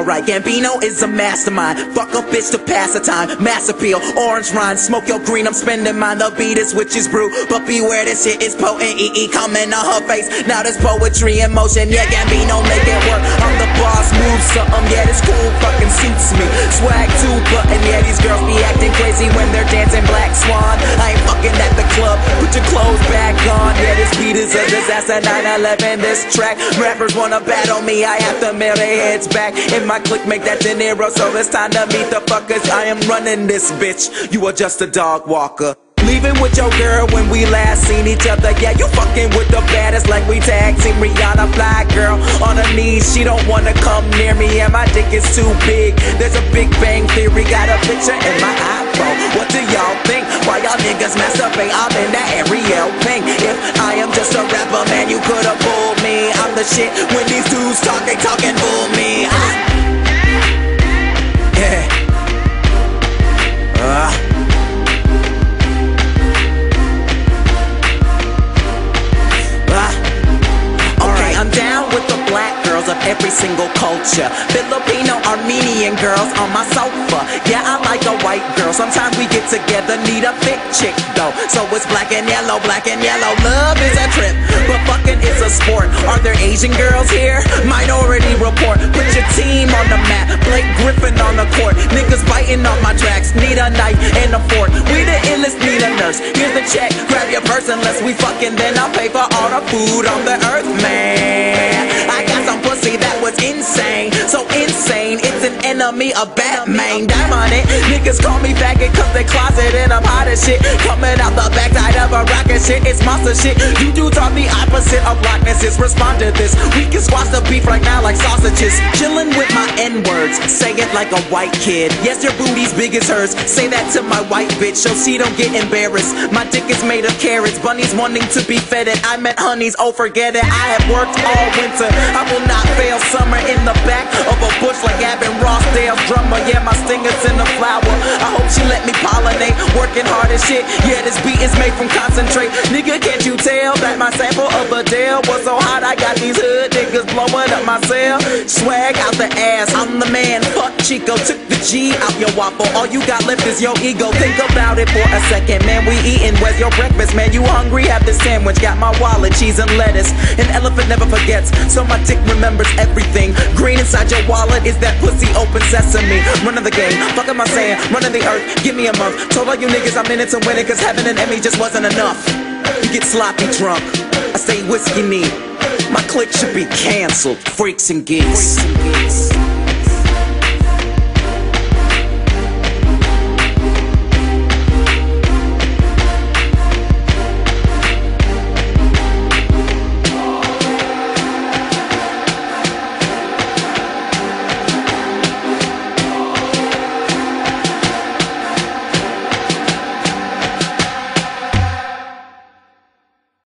alright. Gambino is a mastermind. Fuck a bitch to pass the time. Mass appeal, orange rind, smoke your green, I'm spending mine. The beat is witch's brew, but beware, this shit is potent. EE coming on her face. Now there's poetry in motion. Yeah, Gambino make it work. I'm the boss, move something. Yeah, this cool fucking suits me. Swag 2-button. Yeah, these girls be acting crazy when they're dancing Black Swan. I ain't fucking at the club. Put your clothes back on. Yeah, this beat is a disaster. 9/11, this track. Rappers wanna battle me, I have to mail their heads back. In my clique, make that De Niro, so it's time to meet the fuckers. I am running this bitch, you are just a dog walker. Leaving with your girl when we last seen each other. Yeah, you fucking with the baddest like we tag team. Rihanna, fly girl on her knees, she don't wanna come near me. Yeah, my dick is too big, there's a Big Bang Theory. Got a picture in my iPhone, what do y'all think? Why y'all niggas masturbate? I'm in that Ariel Pink. If I am just a rapper, man, you could've fooled me. I'm the shit, when these dudes talk, they talking fool me. Yeah. I'm down with the black girls of every single culture. Filipino, Armenian girls on my sofa. Yeah, I like a white girl. Sometimes we get together, need a thick chick though. So it's black and yellow, black and yellow. Love is a trip, but fucking is a sport. Are there Asian girls here? Minority Report. Put your team on the map. Blake Griffin on the court. Niggas biting off my tracks. Need a knife and a fork. We the illest, need a nurse. Here's the check. Grab your purse unless we fucking. Then I'll pay for all the food on the earth, man. I got some pussy that was insane. So insane, it's an enemy of Batman. Damn on it. Niggas call me faggot cause they closet and I'm hot as shit. Coming out the backside of a rocket shit. It's monster shit. You dudes are the opposite of Lochnesses. Respond to this. We can squash the beef right now like sausages. Chillin' with my N-words. Say it like a white kid. Yes, your booty's big as hers. Say that to my white bitch so she don't get embarrassed. My dick is made of carrots. Bunnies wanting to be fed it. I met honeys, oh forget it. I have worked all winter. I will not fail summer in the back of a bush like Gavin Rossdale's drummer. Yeah, my stinger's in the flower. I hope she let me pollinate. Working hard as shit. Yeah, this beat is made from concentrate. Nigga, can't you tell that my sample of Adele was so hot? I got these hood niggas blowing up my cell. Swag out the ass, I'm the man. Fuck Chico, took the G out your waffle. All you got left is your ego. Think about it for a second, man. We eating. Where's your breakfast, man? You hungry? Have the sandwich. Got my wallet, cheese and lettuce. An elephant never forgets, so my dick remembers everything. Green inside your wallet is that pussy open sesame. Running the game, fuck am I saying? Running the earth, give me a month. Told all you niggas I'm in it to win it, cause having an Emmy just wasn't enough. You get sloppy drunk, I stay whiskey neat. My clique should be cancelled, freaks and geeks.